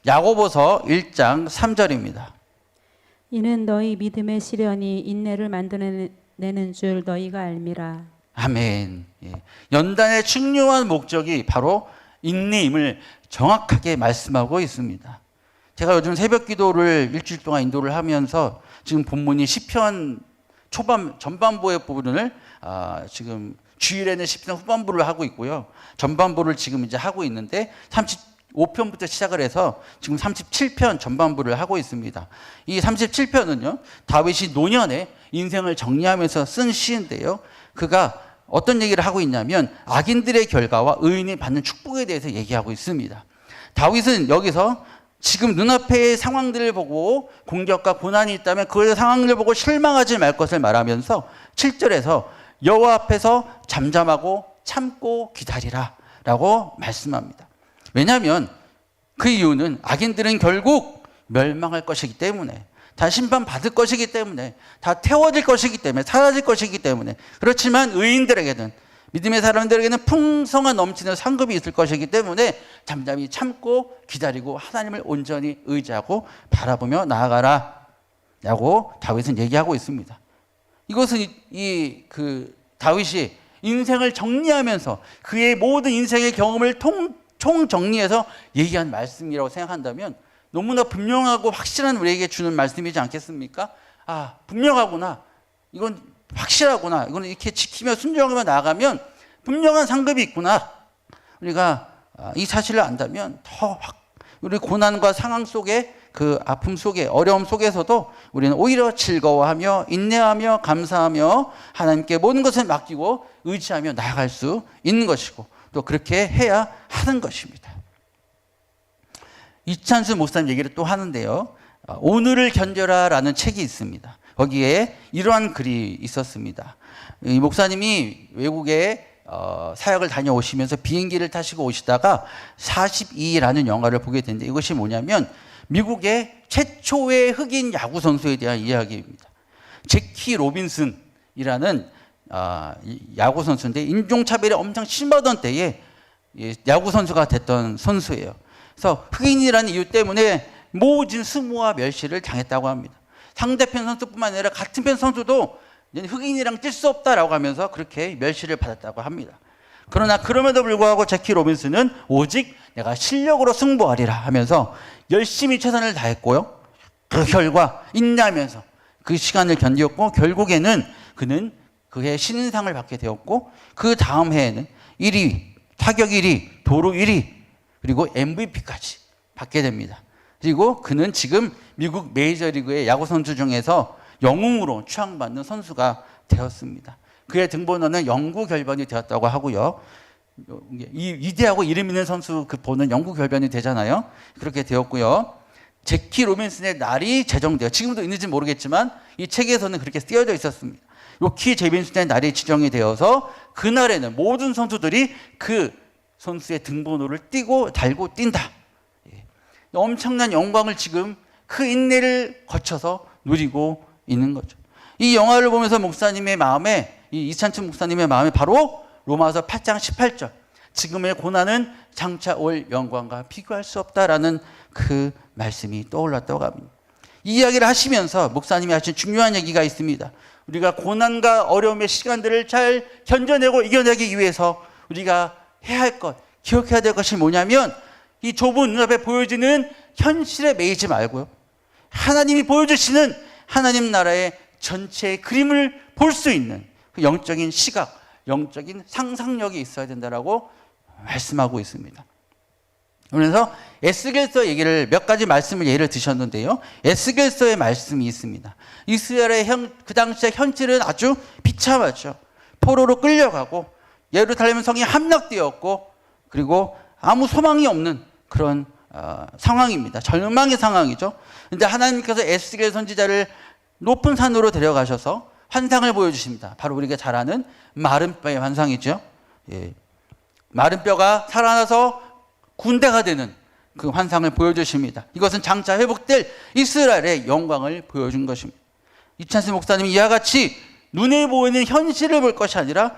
야고보서 1장 3절입니다. 이는 너희 믿음의 시련이 인내를 만들어내는 줄 너희가 알미라. 아멘. 연단의 중요한 목적이 바로 인내임을 정확하게 말씀하고 있습니다. 제가 요즘 새벽 기도를 일주일 동안 인도를 하면서 지금 본문이 시편 전반부의 부분을 지금 주일에는 10편 후반부를 하고 있고요. 전반부를 지금 이제 하고 있는데 35편부터 시작을 해서 지금 37편 전반부를 하고 있습니다. 이 37편은요. 다윗이 노년에 인생을 정리하면서 쓴 시인데요. 그가 어떤 얘기를 하고 있냐면 악인들의 결과와 의인이 받는 축복에 대해서 얘기하고 있습니다. 다윗은 여기서 지금 눈앞의 상황들을 보고 공격과 고난이 있다면 그 상황을 보고 실망하지 말 것을 말하면서 7절에서 여호와 앞에서 잠잠하고 참고 기다리라 라고 말씀합니다. 왜냐하면 그 이유는 악인들은 결국 멸망할 것이기 때문에, 다 심판받을 것이기 때문에, 다 태워질 것이기 때문에, 사라질 것이기 때문에, 그렇지만 의인들에게는, 믿음의 사람들에게는 풍성한 넘치는 상급이 있을 것이기 때문에 잠잠히 참고 기다리고 하나님을 온전히 의지하고 바라보며 나아가라 라고 다윗은 얘기하고 있습니다. 이것은 다윗이 인생을 정리하면서 그의 모든 인생의 경험을 총정리해서 얘기한 말씀이라고 생각한다면 너무나 분명하고 확실한 우리에게 주는 말씀이지 않겠습니까? 분명하구나. 이건 확실하구나. 이거는 이렇게 지키며 순종하며 나아가면 분명한 상급이 있구나. 우리가 이 사실을 안다면 우리 고난과 상황 속에, 그 아픔 속에, 어려움 속에서도 우리는 오히려 즐거워하며 인내하며 감사하며 하나님께 모든 것을 맡기고 의지하며 나아갈 수 있는 것이고, 또 그렇게 해야 하는 것입니다. 이찬수 목사님 얘기를 또 하는데요. 오늘을 견뎌라라는 책이 있습니다. 거기에 이러한 글이 있었습니다. 이 목사님이 외국에 사역을 다녀오시면서 비행기를 타시고 오시다가 42라는 영화를 보게 됐는데, 이것이 뭐냐면 미국의 최초의 흑인 야구 선수에 대한 이야기입니다. 제키 로빈슨이라는 야구 선수인데 인종차별이 엄청 심하던 때에 야구 선수가 됐던 선수예요. 그래서 흑인이라는 이유 때문에 모진 수모와 멸시를 당했다고 합니다. 상대편 선수뿐만 아니라 같은 편 선수도 흑인이랑 뛸 수 없다라고 하면서 그렇게 멸시를 받았다고 합니다. 그러나 그럼에도 불구하고 제키 로빈슨은 오직 내가 실력으로 승부하리라 하면서 열심히 최선을 다했고요. 그 결과 인내하면서 그 시간을 견디었고, 결국에는 그는 그해 신인상을 받게 되었고, 그 다음 해에는 1위, 타격 1위, 도루 1위, 그리고 MVP까지 받게 됩니다. 그리고 그는 지금 미국 메이저리그의 야구 선수 중에서 영웅으로 추앙받는 선수가 되었습니다. 그의 등번호는 영구 결번이 되었다고 하고요. 이 위대하고 이름 있는 선수 그 번호는 영구 결번이 되잖아요. 그렇게 되었고요. 제키 로빈슨의 날이 제정되어, 지금도 있는지 모르겠지만 이 책에서는 그렇게 쓰여져 있었습니다. 로키 제빈슨의 날이 지정이 되어서 그날에는 모든 선수들이 그 선수의 등번호를 달고 뛴다. 엄청난 영광을 지금 그 인내를 거쳐서 누리고 있는 거죠. 이 영화를 보면서 목사님의 마음에, 이 이찬춘 목사님의 마음에 바로 로마서 8장 18절, 지금의 고난은 장차 올 영광과 비교할 수 없다라는 그 말씀이 떠올랐다고 합니다. 이 이야기를 하시면서 목사님이 하신 중요한 얘기가 있습니다. 우리가 고난과 어려움의 시간들을 잘 견뎌내고 이겨내기 위해서 우리가 해야 할 것, 기억해야 될 것이 뭐냐면, 이 좁은 눈앞에 보여지는 현실에 매이지 말고요, 하나님이 보여주시는 하나님 나라의 전체의 그림을 볼 수 있는 그 영적인 시각, 영적인 상상력이 있어야 된다라고 말씀하고 있습니다. 그래서 에스겔서 얘기를 몇 가지 말씀을 예를 드셨는데요. 에스겔서의 말씀이 있습니다. 이스라엘의 그 당시의 현실은 아주 비참하죠. 포로로 끌려가고 예루살렘 성이 함락되었고, 그리고 아무 소망이 없는 그런 상황입니다. 절망의 상황이죠. 그런데 하나님께서 에스겔 선지자를 높은 산으로 데려가셔서 환상을 보여주십니다. 바로 우리가 잘 아는 마른 뼈의 환상이죠. 마른 뼈가 살아나서 군대가 되는 그 환상을 보여주십니다. 이것은 장차 회복될 이스라엘의 영광을 보여준 것입니다. 이찬수 목사님이 이와 같이 눈에 보이는 현실을 볼 것이 아니라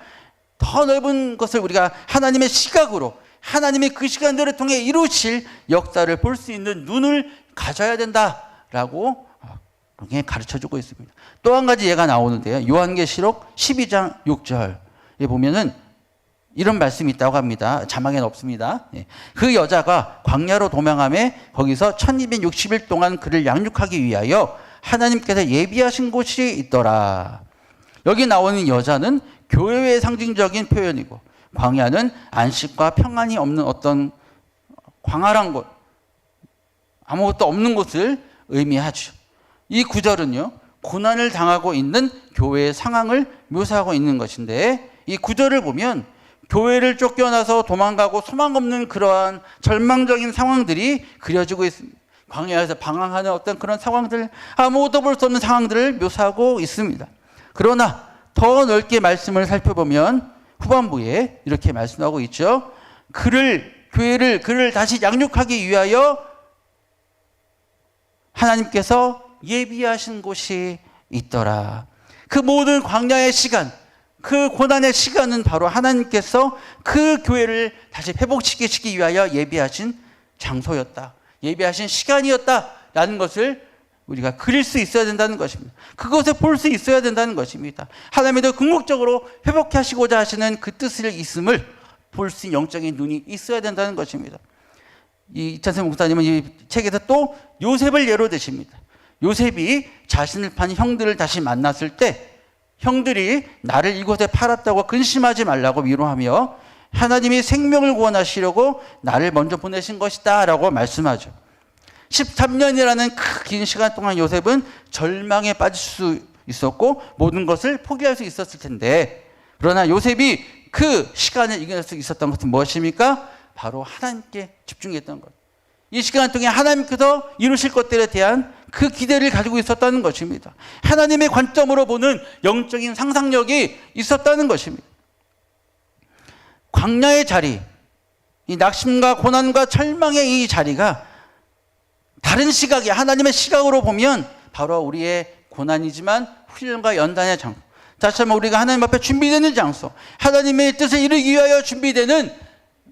더 넓은 것을 우리가 하나님의 시각으로, 하나님의 그 시간들을 통해 이루실 역사를 볼 수 있는 눈을 가져야 된다라고 그렇게 가르쳐주고 있습니다. 또 한 가지 예가 나오는데요. 요한계시록 12장 6절에 보면은 이런 말씀이 있다고 합니다. 자막에는 없습니다. 그 여자가 광야로 도망하며 거기서 1260일 동안 그를 양육하기 위하여 하나님께서 예비하신 곳이 있더라. 여기 나오는 여자는 교회의 상징적인 표현이고 광야는 안식과 평안이 없는 어떤 광활한 곳, 아무것도 없는 곳을 의미하죠. 이 구절은요, 고난을 당하고 있는 교회의 상황을 묘사하고 있는 것인데, 이 구절을 보면 교회를 쫓겨나서 도망가고 소망 없는 그러한 절망적인 상황들이 그려지고 있습니다. 광야에서 방황하는 어떤 그런 상황들, 아무것도 볼 수 없는 상황들을 묘사하고 있습니다. 그러나 더 넓게 말씀을 살펴보면 후반부에 이렇게 말씀하고 있죠. 그를 다시 양육하기 위하여 하나님께서 예비하신 곳이 있더라. 그 모든 광야의 시간, 그 고난의 시간은 바로 하나님께서 그 교회를 다시 회복시키기 위하여 예비하신 장소였다. 예비하신 시간이었다라는 것을 우리가 그릴 수 있어야 된다는 것입니다. 그것을 볼 수 있어야 된다는 것입니다. 하나님이 더 궁극적으로 회복하시고자 하시는 그 뜻을 있음을 볼 수 있는 영적인 눈이 있어야 된다는 것입니다. 이 이찬세 목사님은 이 책에서 또 요셉을 예로 드십니다. 요셉이 자신을 판 형들을 다시 만났을 때 형들이 나를 이곳에 팔았다고 근심하지 말라고 위로하며 하나님이 생명을 구원하시려고 나를 먼저 보내신 것이다 라고 말씀하죠. 13년이라는 긴 시간 동안 요셉은 절망에 빠질 수 있었고 모든 것을 포기할 수 있었을 텐데, 그러나 요셉이 그 시간을 이겨낼 수 있었던 것은 무엇입니까? 바로 하나님께 집중했던 것. 이 시간 동안 하나님께서 이루실 것들에 대한 그 기대를 가지고 있었다는 것입니다. 하나님의 관점으로 보는 영적인 상상력이 있었다는 것입니다. 광야의 자리, 이 낙심과 고난과 절망의 이 자리가 다른 시각이 하나님의 시각으로 보면 바로 우리의 고난이지만 훈련과 연단의 장소, 다시 한번 우리가 하나님 앞에 준비되는 장소, 하나님의 뜻을 이루기 위하여 준비되는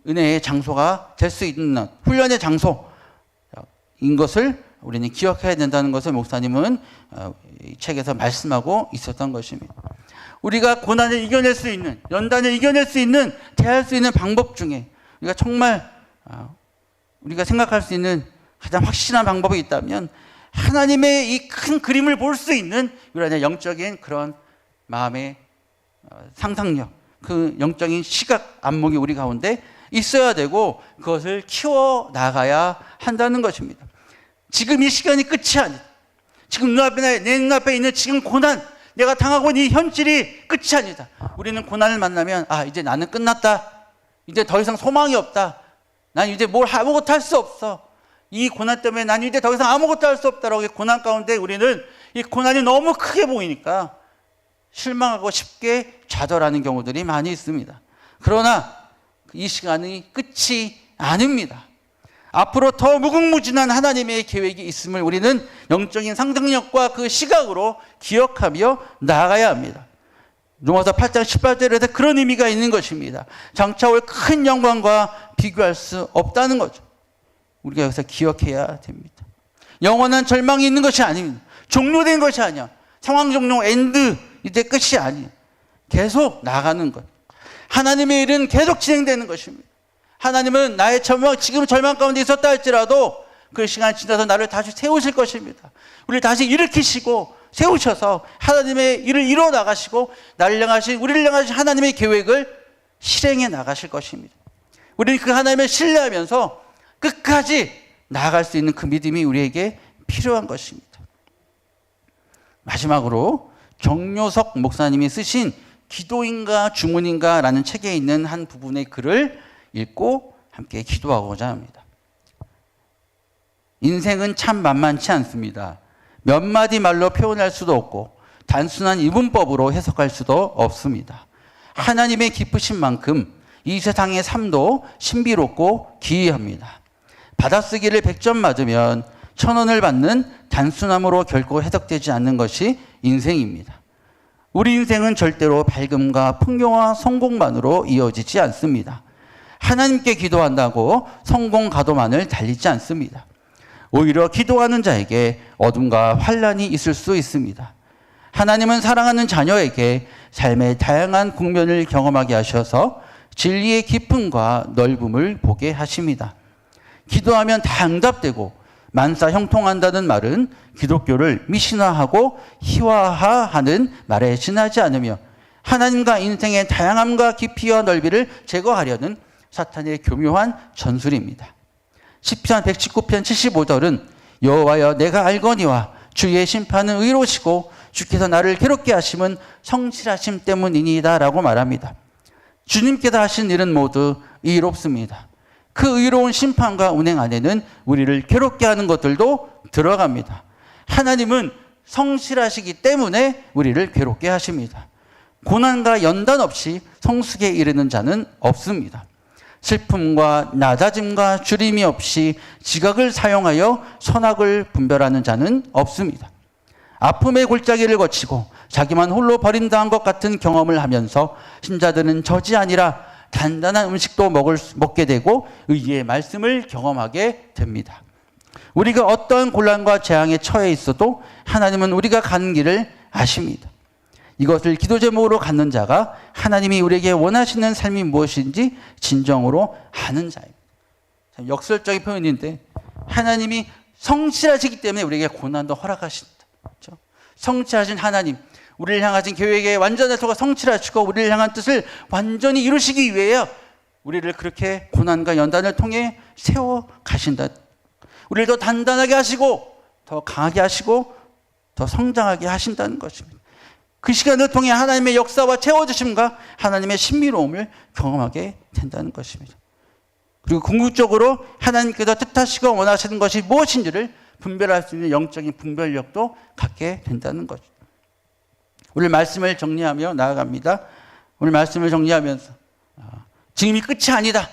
은혜의 장소가 될 수 있는 훈련의 장소인 것을 우리는 기억해야 된다는 것을 목사님은 이 책에서 말씀하고 있었던 것입니다. 우리가 고난을 이겨낼 수 있는, 연단을 이겨낼 수 있는, 대할 수 있는 방법 중에 우리가 정말 우리가 생각할 수 있는 가장 확실한 방법이 있다면 하나님의 이 큰 그림을 볼 수 있는 우리의 영적인 그런 마음의 상상력, 그 영적인 시각, 안목이 우리 가운데 있어야 되고 그것을 키워 나가야 한다는 것입니다. 지금 이 시간이 끝이 아니다. 지금 내 눈앞에 있는 지금 고난, 내가 당하고 있는 이 현실이 끝이 아니다. 우리는 고난을 만나면 이제 나는 끝났다. 이제 더 이상 소망이 없다. 난 이제 아무것도 할 수 없어. 이 고난 때문에 난 이제 더 이상 아무것도 할 수 없다라고 고난 가운데 우리는 이 고난이 너무 크게 보이니까 실망하고 쉽게 좌절하는 경우들이 많이 있습니다. 그러나 이 시간이 끝이 아닙니다. 앞으로 더 무궁무진한 하나님의 계획이 있음을 우리는 영적인 상상력과 그 시각으로 기억하며 나아가야 합니다. 로마서 8장 18절에서 그런 의미가 있는 것입니다. 장차 올 큰 영광과 비교할 수 없다는 거죠. 우리가 여기서 기억해야 됩니다. 영원한 절망이 있는 것이 아닙니다. 종료된 것이 아니야. 상황 종료, 엔드, 이제 끝이 아니에요. 계속 나가는 것. 하나님의 일은 계속 진행되는 것입니다. 하나님은 나의 지금 절망 가운데 있었다 할지라도 그 시간이 지나서 나를 다시 세우실 것입니다. 우리를 다시 일으키시고 세우셔서 하나님의 일을 이루어 나가시고 우리를 향하신 하나님의 계획을 실행해 나가실 것입니다. 우리는 그 하나님을 신뢰하면서 끝까지 나아갈 수 있는 그 믿음이 우리에게 필요한 것입니다. 마지막으로 정요석 목사님이 쓰신 기도인가 주문인가 라는 책에 있는 한 부분의 글을 읽고 함께 기도하고자 합니다. 인생은 참 만만치 않습니다. 몇 마디 말로 표현할 수도 없고 단순한 이분법으로 해석할 수도 없습니다. 하나님의 기쁘신 만큼 이 세상의 삶도 신비롭고 기이합니다. 받아쓰기를 100점 맞으면 1000원을 받는 단순함으로 결코 해석되지 않는 것이 인생입니다. 우리 인생은 절대로 밝음과 풍요와 성공만으로 이어지지 않습니다. 하나님께 기도한다고 성공 가도만을 달리지 않습니다. 오히려 기도하는 자에게 어둠과 환란이 있을 수 있습니다. 하나님은 사랑하는 자녀에게 삶의 다양한 국면을 경험하게 하셔서 진리의 깊음과 넓음을 보게 하십니다. 기도하면 다 응답되고 만사 형통한다는 말은 기독교를 미신화하고 희화화하는 말에 지나지 않으며 하나님과 인생의 다양함과 깊이와 넓이를 제거하려는 사탄의 교묘한 전술입니다. 시편 119편 75절은 여호와여 내가 알거니와 주의 심판은 의로우시고 주께서 나를 괴롭게 하심은 성실하심 때문이니이다 라고 말합니다. 주님께서 하신 일은 모두 의롭습니다. 그 의로운 심판과 운행 안에는 우리를 괴롭게 하는 것들도 들어갑니다. 하나님은 성실하시기 때문에 우리를 괴롭게 하십니다. 고난과 연단 없이 성숙에 이르는 자는 없습니다. 슬픔과 낮아짐과 주림이 없이 지각을 사용하여 선악을 분별하는 자는 없습니다. 아픔의 골짜기를 거치고 자기만 홀로 버림당한 것 같은 경험을 하면서 신자들은 저지 아니라 단단한 음식도 먹게 되고 의의 말씀을 경험하게 됩니다. 우리가 어떤 곤란과 재앙에 처해 있어도 하나님은 우리가 가는 길을 아십니다. 이것을 기도 제목으로 갖는 자가 하나님이 우리에게 원하시는 삶이 무엇인지 진정으로 아는 자입니다. 역설적인 표현인데 하나님이 성실하시기 때문에 우리에게 고난도 허락하신다. 그렇죠? 성실하신 하나님, 우리를 향하신 계획의 완전한 소가 성실하시고 우리를 향한 뜻을 완전히 이루시기 위해 우리를 그렇게 고난과 연단을 통해 세워 가신다. 우리를 더 단단하게 하시고 더 강하게 하시고 더 성장하게 하신다는 것입니다. 그 시간을 통해 하나님의 역사와 채워주심과 하나님의 신비로움을 경험하게 된다는 것입니다. 그리고 궁극적으로 하나님께서 뜻하시고 원하시는 것이 무엇인지를 분별할 수 있는 영적인 분별력도 갖게 된다는 거죠. 오늘 말씀을 정리하며 나아갑니다. 오늘 말씀을 정리하면서 지금이 끝이 아니다.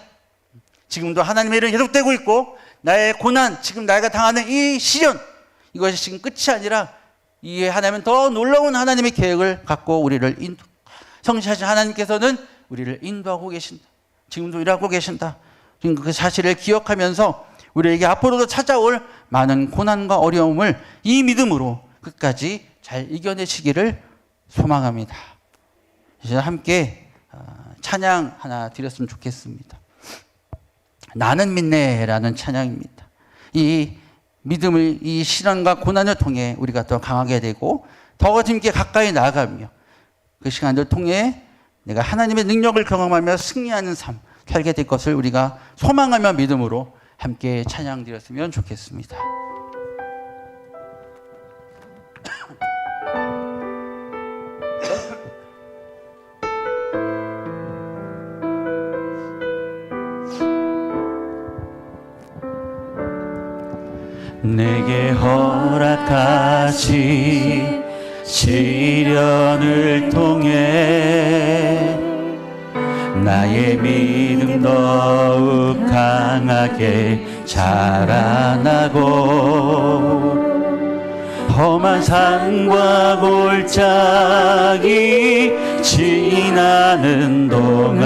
지금도 하나님의 일은 계속되고 있고 나의 고난, 지금 내가 당하는 이 시련, 이것이 지금 끝이 아니라 이 하나님은 더 놀라운 하나님의 계획을 갖고 우리를 성실하신 하나님께서는 우리를 인도하고 계신다. 지금도 일하고 계신다. 그 사실을 기억하면서 우리에게 앞으로도 찾아올 많은 고난과 어려움을 이 믿음으로 끝까지 잘 이겨내시기를 소망합니다. 이제 함께 찬양 하나 드렸으면 좋겠습니다. 나는 믿네라는 찬양입니다. 이 믿음을, 이 시련과 고난을 통해 우리가 더 강하게 되고 더 주님께 가까이 나아가며 그 시간을 통해 내가 하나님의 능력을 경험하며 승리하는 삶 살게 될 것을 우리가 소망하며 믿음으로 함께 찬양 드렸으면 좋겠습니다. 내게 허락하신 시련을 통해 나의 믿음 더욱 강하게 자라나고 험한 산과 골짜기 지나는 동안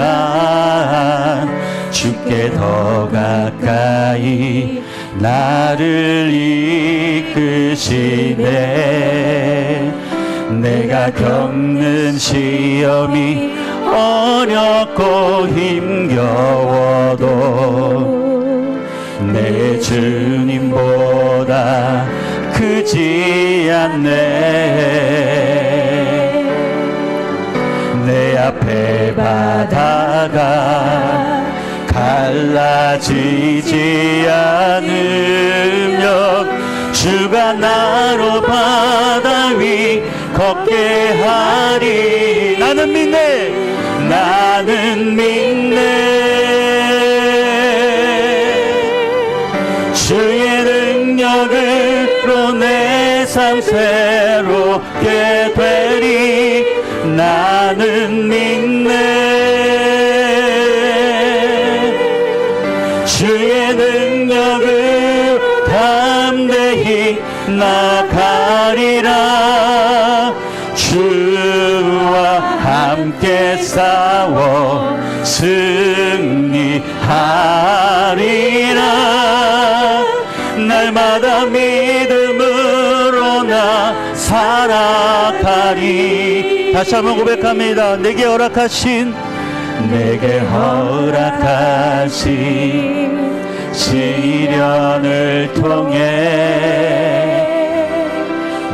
주께 더 가까이 나를 이끄시네. 내가 겪는 시험이 어렵고 힘겨워도 내 주님보다 크지 않네. 내 앞에 바다가 갈라지지 않으면 주가 나로 바다 위 걷게 하리. 나는 믿네. 나는 믿네. 주의 능력으로 내 삶 새롭게 되리. 나는 믿네. 주의 능력을 담대히 나가리라. 주와 함께 싸워 승리하리라. 날마다 믿음으로 나 살아가리. 다시 한번 고백합니다. 내게 허락하신 시련을 통해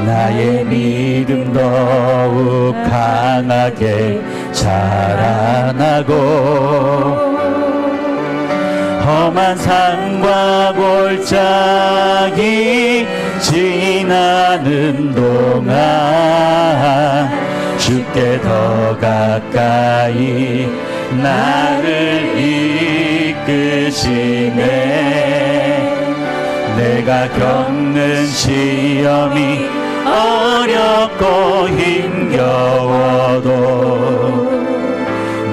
나의 믿음 더욱 강하게 자라나고 험한 산과 골짜기 지나는 동안 주께 더 가까이 나를 이끄시네. 내가 겪는 시험이 어렵고 힘겨워도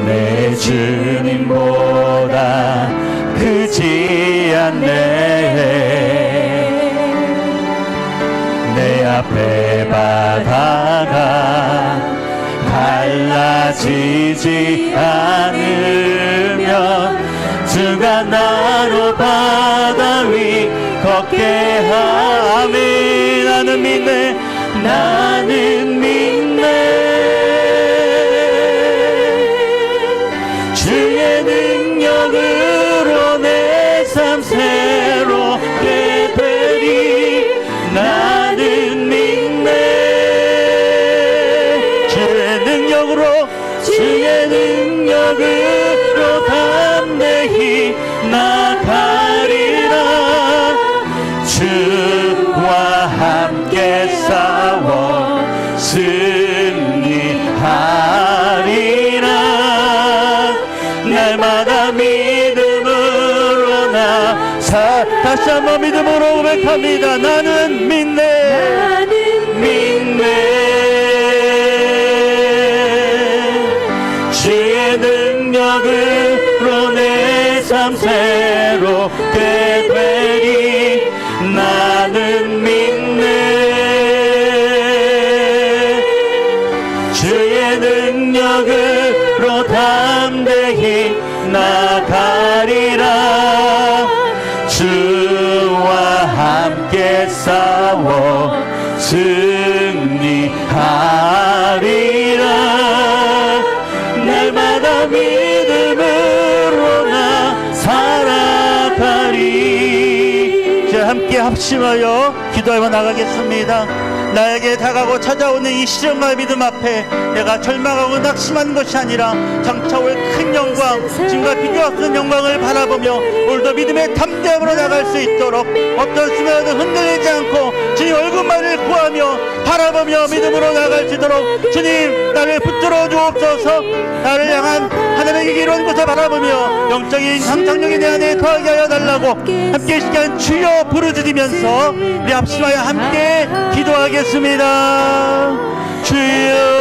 내 주님보다 크지 않네. 내 앞에 바다가 갈라지지 않으면 주가 나로 바다 위 걷게 하네. 나는 믿네. 나는 믿네. 주의 능력으로 내 삶 새롭게 되리. 나는 믿네. 주의 능력으로 담대히 나가리라. 주와 함께 싸워 승리하리라. 날마다 믿음으로 다시 한번 믿음으로 고백합니다. 나는 믿네. 믿네. 주의 능력으로 내 삶 새롭게 되리. 나는 믿네. 주의 능력으로 담대히 나가리라. 주와 함께 싸워 승리하리라. 날마다 믿음으로 나 살아가리. 이제 함께 합심하여 기도하며 나가겠습니다. 나에게 다가고 찾아오는 이 시련과 믿음 앞에 내가 절망하고 낙심하는 것이 아니라 장차 올 큰 영광, 지금과 비교 없는 영광을 바라보며 오늘도 믿음의 담대함으로 나갈 수 있도록 어떤 순간에도 흔들리지 않고 주님 얼굴만을 구하며 바라보며 믿음으로 나갈 수 있도록 주님 나를 붙들어 주옵소서. 나를 향한 하나님의 이기로운 것을 바라보며 영적인 상상력이 내 안에 더하게 하여 달라고 함께 이 시간 주여 부르짖으면서 우리 합심하여 함께 기도하겠습니다. 주여.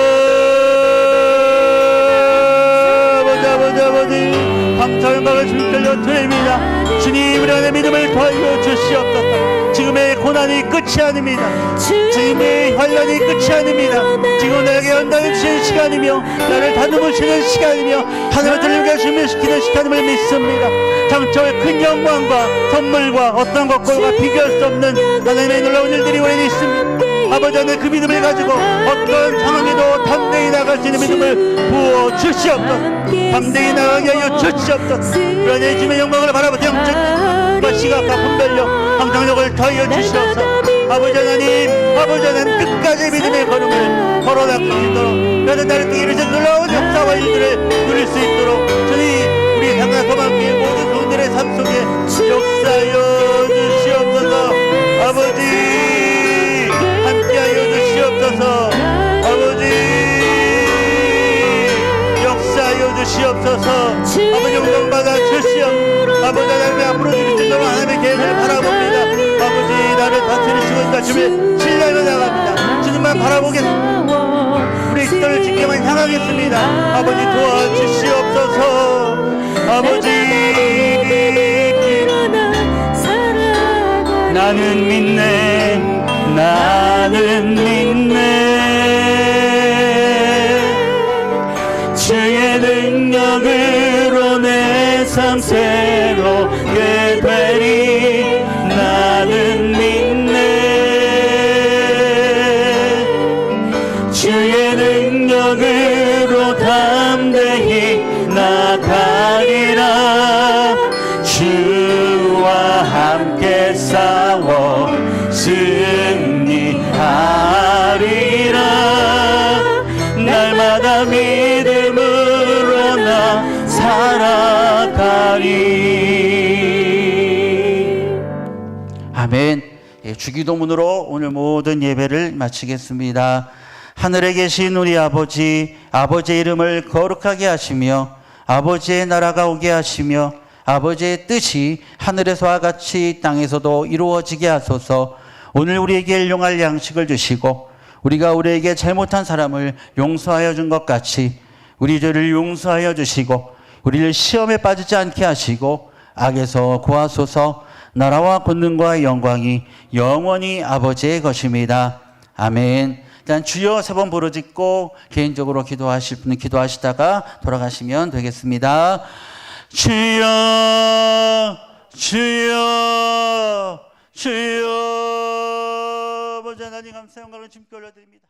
아버지 감사 영광을 주님께 드립니다. 주님 우리 안에 믿음을 더하여 주시옵소서. 지금의 고난이 끝이 아닙니다. 주님의 환난이 끝이 아닙니다. 지금 나에게 연단을 주시는 시간이며 나를 다듬으시는 시간이며 하늘을 들리게 준비시키는 시간임을 믿습니다. 장차의 큰 영광과 선물과 어떤 것과 비교할 수 없는 하나님의 놀라운 일들이 우리는 있습니다. 아버지 안에 그 믿음을 가지고 어떤 상황에도 담대히 나갈 수 있는 믿음을 부어 주시옵소서. 담대히 나가게 하여 주시옵소서. 그러니 주님의 영광을 바라보며 영적과 시각과 분별력 항상력을 더하여 주시옵소서. 아버지 하나님, 아버지 하나님 끝까지 믿음의 걸음을 걸어나갈 수 있도록 그래서 나를 통해 이루신 놀라운 역사와 일들을 누릴 수 있도록 주님 우리 향한 소망교회 모든 성들의 삶 속에 역사하여 주시옵소서. 아버지 함께하여 주시옵소서. 아버지 역사하여 주시옵소서. 아버지 영광받아 주시옵소서. 아버지 하나님의 앞으로 드리신 하나님의 계획을 바라봅니다. 아버지 나를 다스리시고 있다 주님의 신뢰로 나갑니다. 주님만 바라보겠습니다. 우리 기도를 주께만 향하겠습니다. 아버지 도와주시옵소서. 아버지 나는 믿네. 나는 믿네. 주의 능력으로 내 삶 새롭게 되리. 나는 믿네. 주의 능력으로 담대히 나가리라. 주와 나 믿음으로 나 살아가리. 아멘. 예, 주기도문으로 오늘 모든 예배를 마치겠습니다. 하늘에 계신 우리 아버지, 아버지의 이름을 거룩하게 하시며 아버지의 나라가 오게 하시며 아버지의 뜻이 하늘에서와 같이 땅에서도 이루어지게 하소서. 오늘 우리에게 일용할 양식을 주시고 우리가 우리에게 잘못한 사람을 용서하여 준 것 같이 우리 죄를 용서하여 주시고 우리를 시험에 빠지지 않게 하시고 악에서 구하소서. 나라와 권능과 영광이 영원히 아버지의 것입니다. 아멘. 일단 주여 3번 부르짖고 개인적으로 기도하실 분은 기도하시다가 돌아가시면 되겠습니다. 주여 주여 주여. 아버지 하나님 감사 영광을 주님께 올려드립니다.